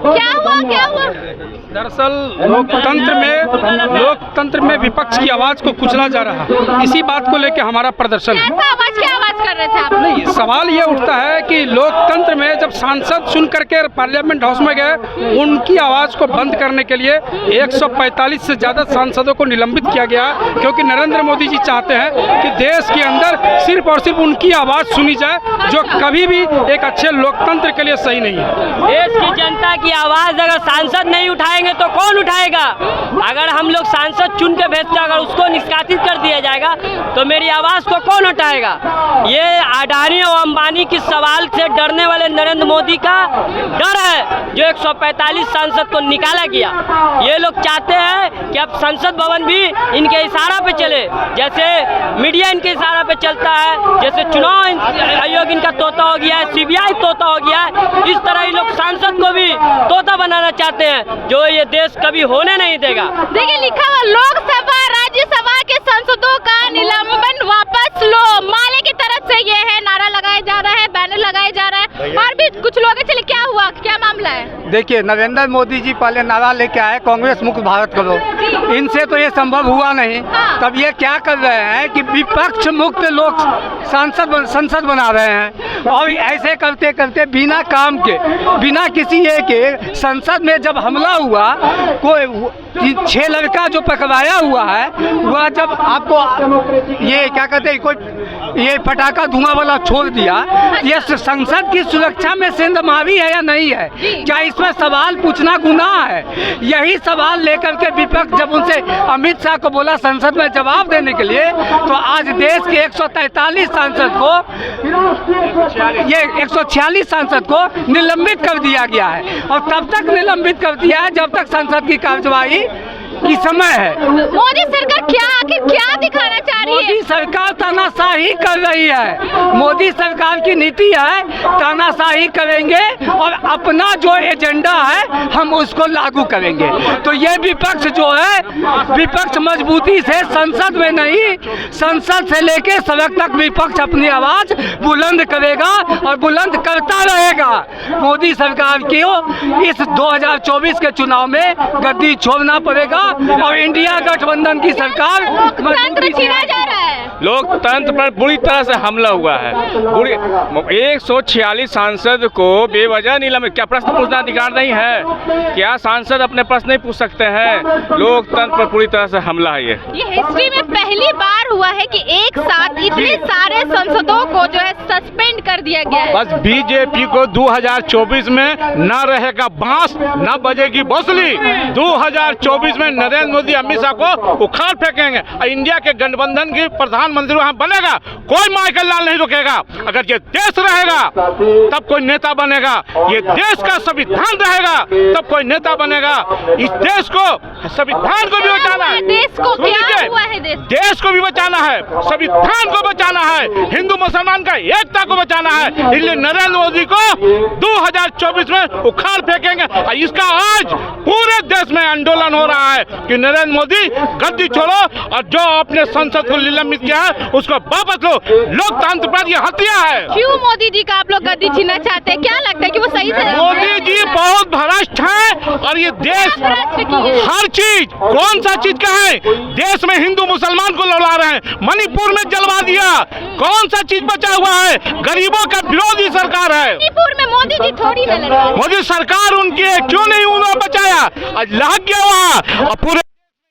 क्या हुआ? दरअसल लोकतंत्र में विपक्ष की आवाज को कुचला जा रहा है। इसी बात को लेकर हमारा प्रदर्शन है। क्या आवाज कर रहे थे आप? नहीं, सवाल ये उठता है कि लोकतंत्र में जब सांसद सुन करके पार्लियामेंट हाउस में गए, उनकी आवाज को बंद करने के लिए 145 से ज्यादा सांसदों को निलंबित किया गया, क्योंकि नरेंद्र मोदी जी चाहते हैं कि देश के अंदर सिर्फ और सिर्फ उनकी आवाज सुनी जाए, जो कभी भी एक अच्छे लोकतंत्र के लिए सही नहीं है। देश की जनता की आवाज अगर सांसद नहीं उठाएंगे तो कौन उठाएगा? अगर हम लोग सांसद चुन के भेजते, अगर उसको निष्कासित कर दिया जाएगा तो मेरी आवाज को कौन उठाएगा? ये अडानी और अंबानी की सवाल से डरने वाले नरेंद्र मोदी का डर है, जो 145 सांसद को निकाला गया। ये लोग चाहते हैं कि अब संसद भवन भी इनके इशारा पे चले, जैसे मीडिया इनके इशारा पे चलता है, जैसे चुनाव आयोग इनका तोता हो गया है, सीबीआई तोता हो गया है। इस तरह ये लोग सांसद को भी तोता बनाना चाहते हैं, जो ये देश कभी होने नहीं देगा। देखिए, लिखा हुआ लोकसभा राज्यसभा के सांसदों का निलंबन वापस लो, माले की तरफ से ये है, नारा लगाया जा रहा है, बैनर लगाया जा रहा है, और भी कुछ लोग हैं। चलिए, क्या हुआ, क्या मामला है? देखिए, नरेंद्र मोदी जी पहले नारा लेके आए कांग्रेस मुक्त भारत करो, इनसे तो ये संभव हुआ नहीं। तब ये क्या कर रहे हैं कि विपक्ष मुक्त लोग संसद बना रहे हैं, और ऐसे करते करते बिना काम के, बिना किसी के संसद में जब हमला हुआ, कोई 6 लड़का जो पकड़ाया हुआ है, वह जब आपको ये क्या कहते हैं, कोई ये पटाखा धुआं वाला छोड़ दिया, ये संसद की सुरक्षा में सेंधमावी है या नहीं है? क्या इसमें सवाल पूछना गुनाह है? यही सवाल लेकर के विपक्ष जब उनसे अमित शाह को बोला संसद में जवाब देने के लिए, तो आज देश के 143 सांसद को, ये 146 सांसद को निलंबित कर दिया गया है, और तब तक निलंबित कर दिया है जब तक संसद की कार्यवाही की समय है। मोदी सरकार क्या दिखाना चाह रही है? मोदी सरकार तानाशाही कर रही है। मोदी सरकार की नीति है तानाशाही करेंगे, और अपना जो एजेंडा है हम उसको लागू करेंगे। तो ये विपक्ष जो है, विपक्ष मजबूती से संसद में नहीं, संसद से लेके सड़क तक विपक्ष अपनी आवाज बुलंद करेगा और बुलंद करता रहेगा। मोदी सरकार को इस 2024 के चुनाव में गद्दी छोड़ना पड़ेगा, और इंडिया गठबंधन की सरकार लोकतंत्र छीना जा रहा है। लोकतंत्र पर बुरी तरह से हमला हुआ है। 146 सांसद को बेवजह निलंबित, क्या प्रश्न पूछना अधिकार नहीं है? क्या सांसद अपने प्रश्न नहीं पूछ सकते हैं? लोकतंत्र पर पूरी तरह से हमला है। ये हिस्ट्री में पहली बार हुआ है कि एक साथ इतने सारे सांसदों को जो है सस्पेंड कर दिया गया है। बस बीजेपी को 2024 में न रहेगा बांस, न बजेगी बांसुरी। 2024 में नरेंद्र मोदी अमित शाह को उखाड़ फेंकेंगे, और इंडिया के गठबंधन की प्रधानमंत्री वहां बनेगा। कोई माइकल लाल नहीं रुकेगा। अगर ये देश रहेगा तब कोई नेता बनेगा, ये देश का संविधान रहेगा तब कोई नेता बनेगा। इस देश को, संविधान को भी बचाना है, देश को क्या हुआ है? देश को भी बचाना है, संविधान को बचाना है, हिंदू मुसलमान का एकता को बचाना है। इसलिए नरेंद्र मोदी को 2024 में उखाड़ फेंकेंगे, और इसका आज पूरे देश में आंदोलन हो रहा है कि नरेंद्र मोदी गद्दी छोड़ो, और जो अपने संसद को निलंबित किया है उसको वापस लो। लोकतंत्र पर यह हत्या है। क्यों मोदी जी का आप लोग गद्दी छीनना चाहते हैं? क्या लगता है कि वो सही से? मोदी जी बहुत भ्रष्ट है, और ये देश हर चीज, कौन सा चीज का है? देश में हिंदू मुसलमान को लड़ा रहे हैं, मणिपुर में जलवा दिया, कौन सा चीज बचा हुआ है? गरीबों का विरोधी सरकार है। मणिपुर में मोदी जी थोड़ी न लड़ रहे हैं। मोदी सरकार उनकी है, क्यों नहीं उन्होंने बचाया? आज लग गया वहाँ, और पूरे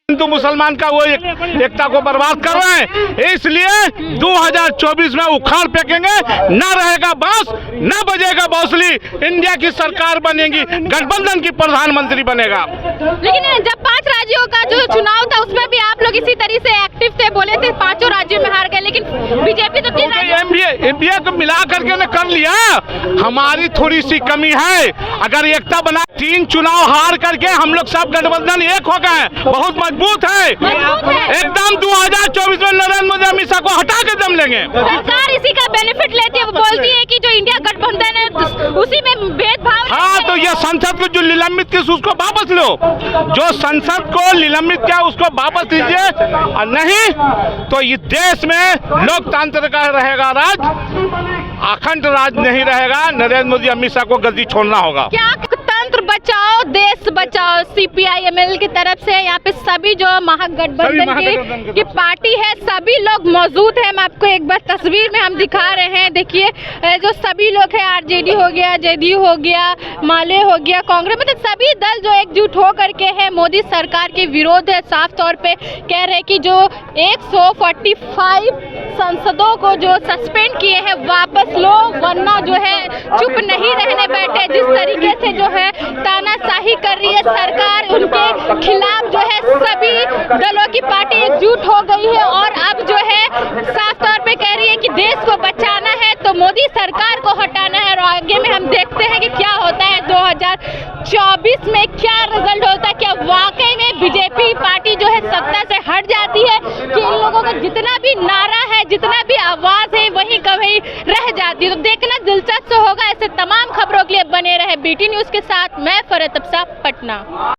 हिंदू मुसलमान का वो एकता को बर्बाद कर रहे हैं। इसलिए 2024 में उखाड़ फेंकेंगे, न रहेगा बांस, न बजेगा बांसुरी। इंडिया की सरकार बनेगी, गठबंधन की प्रधानमंत्री बनेगा। लेकिन जब 5 राज्यों का जो चुनाव था उसमें भी आप लोग इसी तरह से एक्टिव थे, बोले थे 5 राज्यों में हार गए, लेकिन बीजेपी तो 3 एमपीए को मिला करके ने कर लिया। हमारी थोड़ी सी कमी है, अगर एकता बना, 3 चुनाव हार करके हम लोग सब गठबंधन एक हो गए, बहुत मजबूत है एकदम। 2024 में नरेंद्र मोदी अमित शाह को हटा के दम लेंगे। सरकार इसी का बेनिफिट लेती है, वो बोलती है कि जो इंडिया गठबंधन है उसी में भेदभाव। हाँ, तो ये संसद को जो निलंबित किया उसको वापस लो, जो संसद को निलंबित किया उसको वापस लीजिए, और नहीं तो इस देश में लोकतंत्र का रहेगा राज। अखंड राज नहीं रहेगा। नरेंद्र मोदी अमित शाह को गद्दी छोड़ना होगा। क्या तंत्र बचाओ देश बचाओ CPI-ML की तरफ से यहाँ पे सभी जो महागठबंधन की पार्टी है सभी लोग मौजूद हैं। मैं आपको एक बार तस्वीर में हम दिखा रहे हैं। देखिए जो सभी लोग हैं, RJD हो गया, JDU हो गया, माले हो गया, कांग्रेस, मतलब सभी दल जो एकजुट हो करके है मोदी सरकार के विरोध है। साफ तौर पे कह रहे हैं कि जो 145 सांसदों को जो सस्पेंड किए हैं वापस लो, वरना जो है चुप नहीं रहने बैठे। जिस तरीके से जो है तानाशाही कर रही है सरकार, उनके खिलाफ जो है सभी दलों की पार्टी एकजुट हो गई है और अब जो है साफ तौर पे कह रही है कि देश को बचाना है तो मोदी सरकार को हटाना है। और आगे में हम देखते हैं कि क्या होता है 2024 में, क्या रिजल्ट होता है। क्या वाकई में बीजेपी पार्टी जो है सत्ता से हट जाती है कि इन लोगों का जितना भी नारा है, जितना भी आवाज है, वही कभी रह जाती है। तो देखना दिलचस्प होगा। ऐसे तमाम खबरों के लिए बने रहे BT न्यूज के साथ। मैं फरहत अफसा, पटना।